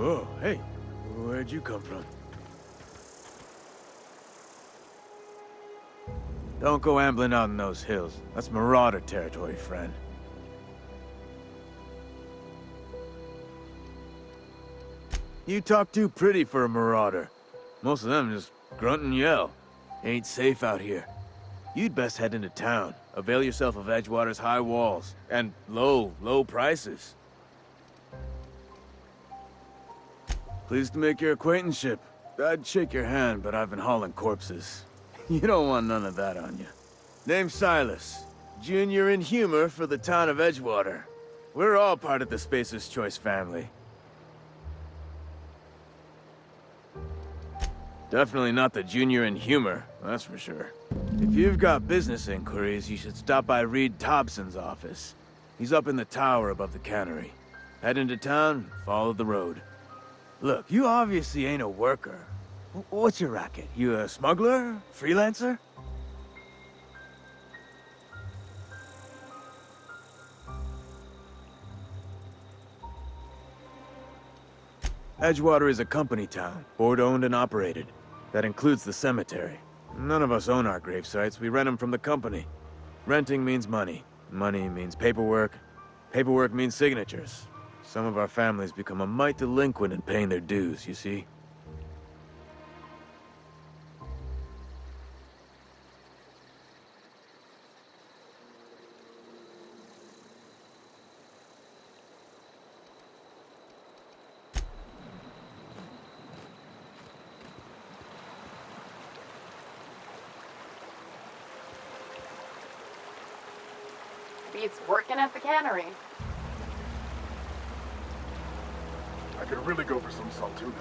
Oh, hey. Where'd you come from? Don't go ambling out in those hills. That's Marauder territory, friend. You talk too pretty for a Marauder. Most of them just grunt and yell. Ain't safe out here. You'd best head into town. Avail yourself of Edgewater's high walls. And low prices. Pleased to make your acquaintanceship. I'd shake your hand, but I've been hauling corpses. You don't want none of that on you. Name's Silas. Junior in humor for the town of Edgewater. We're all part of the Spacer's Choice family. Definitely not the junior in humor, that's for sure. If you've got business inquiries, you should stop by Reed Thompson's office. He's up in the tower above the cannery. Head into town, follow the road. Look, you obviously ain't a worker. What's your racket? You a smuggler? Freelancer? Edgewater is a company town, board-owned and operated. That includes the cemetery. None of us own our grave sites, we rent them from the company. Renting means money. Money means paperwork. Paperwork means signatures. Some of our families become a mite delinquent in paying their dues, you see? Beats working at the cannery. I could really go for some salt tuna.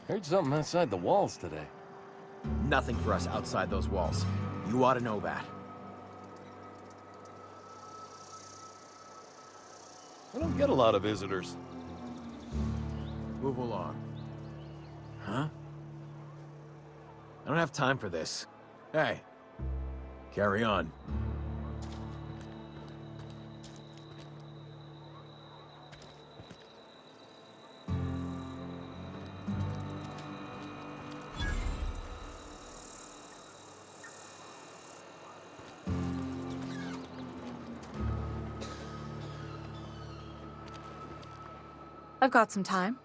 Heard something outside the walls today. Nothing for us outside those walls. You ought to know that. I don't get a lot of visitors. Move along. Huh? I don't have time for this. Hey, carry on. I've got some time.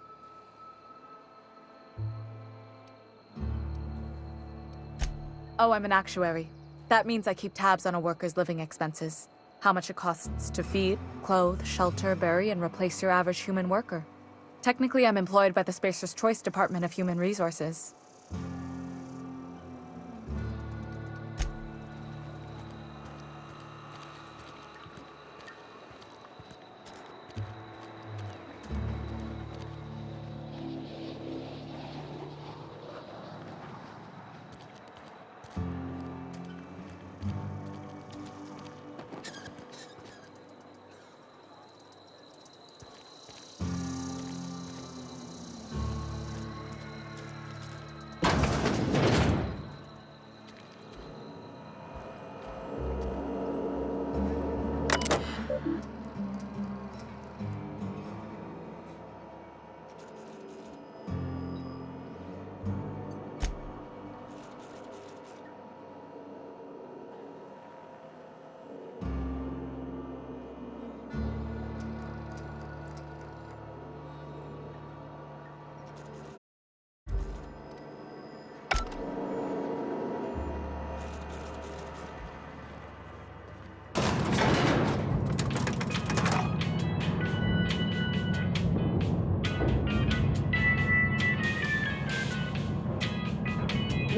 Oh, I'm an actuary. That means I keep tabs on a worker's living expenses. How much it costs to feed, clothe, shelter, bury, and replace your average human worker. Technically, I'm employed by the Spacer's Choice Department of Human Resources.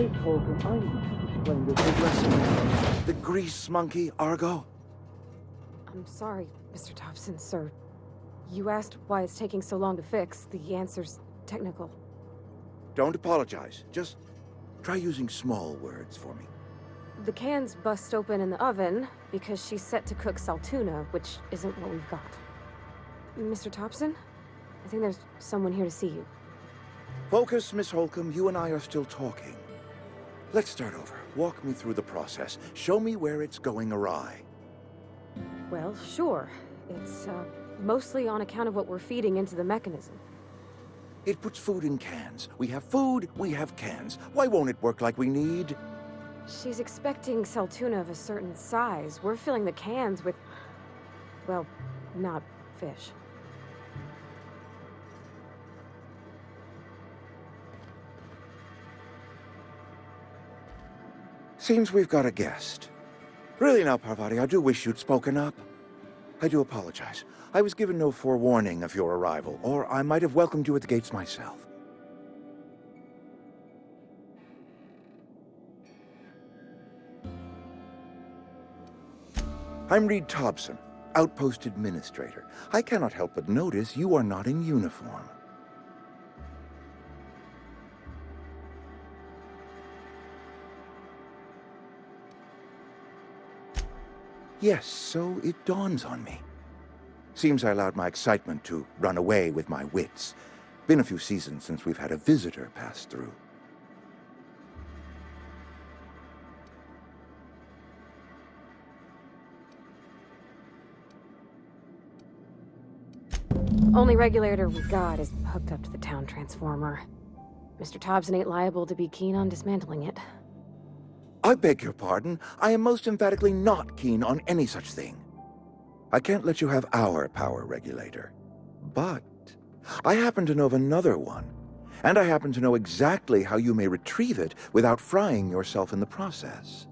Miss Holcomb, I need to explain this aggressive. The grease monkey, Argo? I'm sorry, Mr. Thompson, sir. You asked why it's taking so long to fix. The answer's technical. Don't apologize. Just try using small words for me. The cans bust open in the oven because she's set to cook saltuna, which isn't what we've got. Mr. Thompson? I think there's someone here to see you. Focus, Miss Holcomb. You and I are still talking. Let's start over. Walk me through the process. Show me where it's going awry. Well, sure. It's, mostly on account of what we're feeding into the mechanism. It puts food in cans. We have food, we have cans. Why won't it work like we need? She's expecting saltuna of a certain size. We're filling the cans with, well, not fish. Seems we've got a guest. Really now, Parvati, I do wish you'd spoken up. I do apologize. I was given no forewarning of your arrival, or I might have welcomed you at the gates myself. I'm Reed Thompson, Outpost Administrator. I cannot help but notice you are not in uniform. Yes, so it dawns on me. Seems I allowed my excitement to run away with my wits. Been a few seasons since we've had a visitor pass through. Only regulator we got is hooked up to the town transformer. Mr. Thompson ain't liable to be keen on dismantling it. I beg your pardon. I am most emphatically not keen on any such thing. I can't let you have our power regulator. But I happen to know of another one. And I happen to know exactly how you may retrieve it without frying yourself in the process.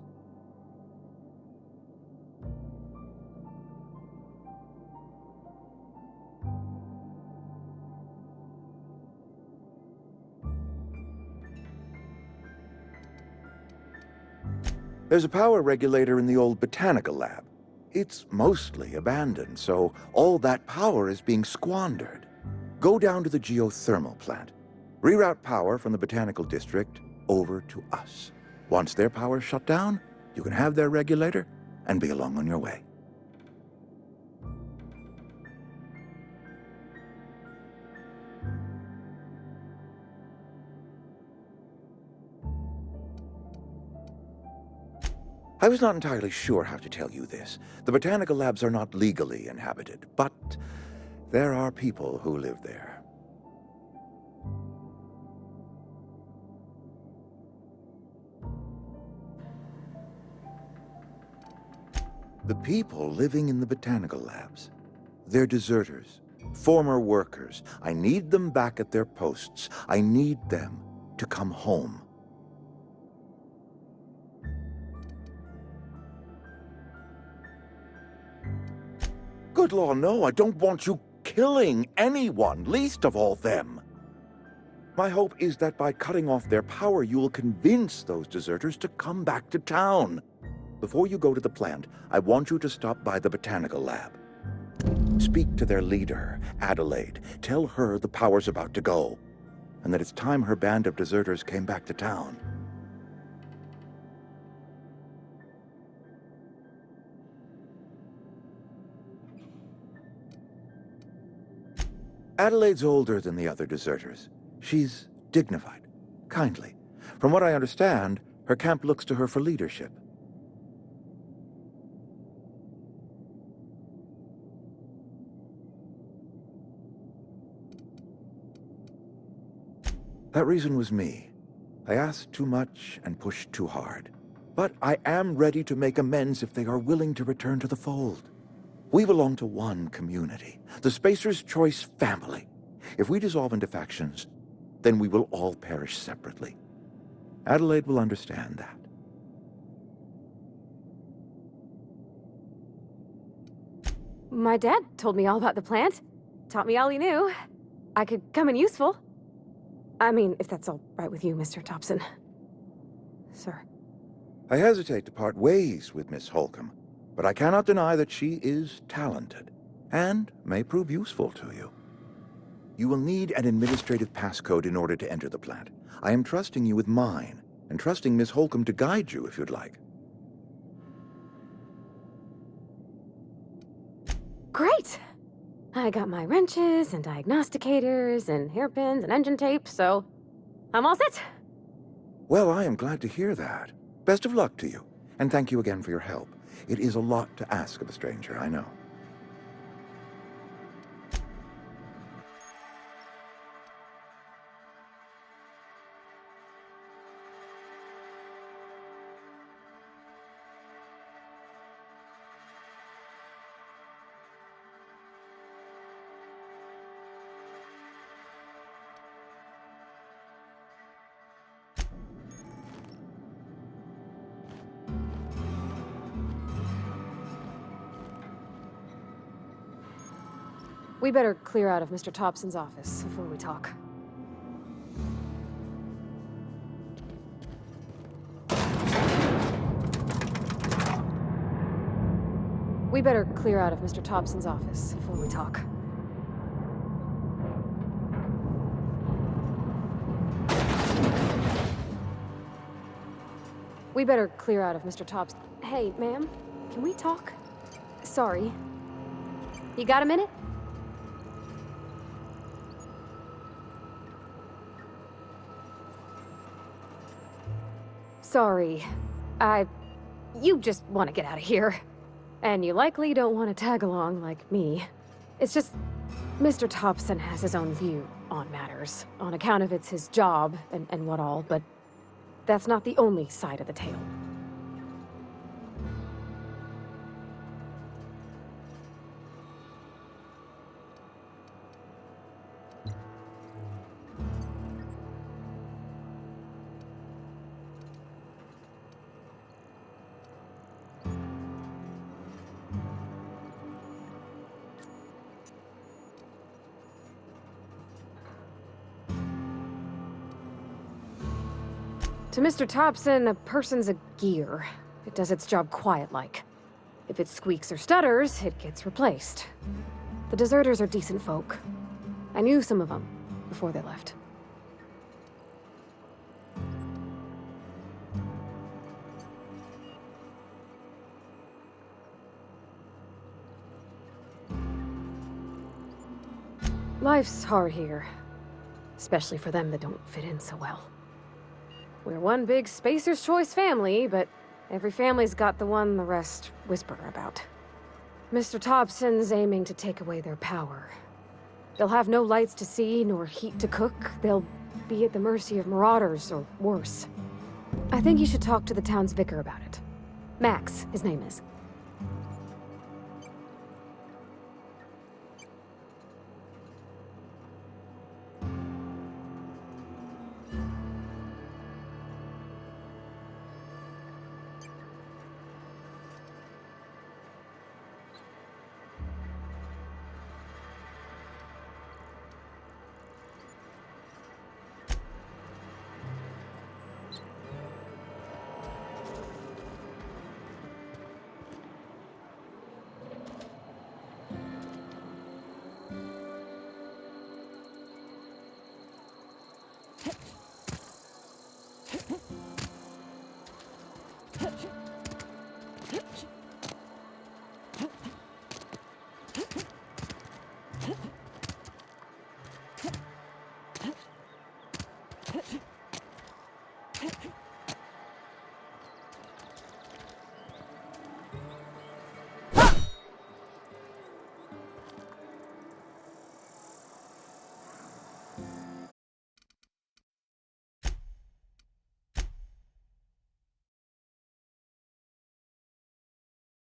There's a power regulator in the old botanical lab. It's mostly abandoned, so all that power is being squandered. Go down to the geothermal plant. Reroute power from the botanical district over to us. Once their power's shut down, you can have their regulator and be along on your way. I was not entirely sure how to tell you this. The botanical labs are not legally inhabited, but there are people who live there. The people living in the botanical labs, they're deserters, former workers. I need them back at their posts. I need them to come home. Good law, no, I don't want you killing anyone, least of all them. My hope is that by cutting off their power, you will convince those deserters to come back to town. Before you go to the plant, I want you to stop by the botanical lab. Speak to their leader, Adelaide. Tell her the power's about to go, and that it's time her band of deserters came back to town. Adelaide's older than the other deserters. She's dignified, kindly. From what I understand, her camp looks to her for leadership. That reason was me. I asked too much and pushed too hard. But I am ready to make amends if they are willing to return to the fold. We belong to one community, the Spacer's Choice family. If we dissolve into factions, then we will all perish separately. Adelaide will understand that. My dad told me all about the plant. Taught me all he knew. I could come in useful. I mean, if that's all right with you, Mr. Thompson. sir. I hesitate to part ways with Miss Holcomb, but I cannot deny that she is talented, and may prove useful to you. You will need an administrative passcode in order to enter the plant. I am trusting you with mine, and trusting Miss Holcomb to guide you if you'd like. Great! I got my wrenches and diagnosticators and hairpins and engine tape, so I'm all set. Well, I am glad to hear that. Best of luck to you, and thank you again for your help. It is a lot to ask of a stranger, I know. We better clear out of Mr. Thompson's office before we talk. We better clear out of Mr. Thompson's office before we talk. We better clear out of Mr. Thompson. Hey, ma'am, can we talk? Sorry. You got a minute? Sorry. You just want to get out of here. And you likely don't want to tag along like me. It's just, Mr. Thompson has his own view on matters, on account of it's his job and what all, but that's not the only side of the tale. To Mr. Thompson, a person's a gear. It does its job quiet-like. If it squeaks or stutters, it gets replaced. The deserters are decent folk. I knew some of them before they left. Life's hard here, especially for them that don't fit in so well. We're one big Spacer's Choice family, but every family's got the one the rest whisper about. Mr. Thompson's aiming to take away their power. They'll have no lights to see, nor heat to cook. They'll be at the mercy of marauders, or worse. I think you should talk to the town's vicar about it. Max, his name is.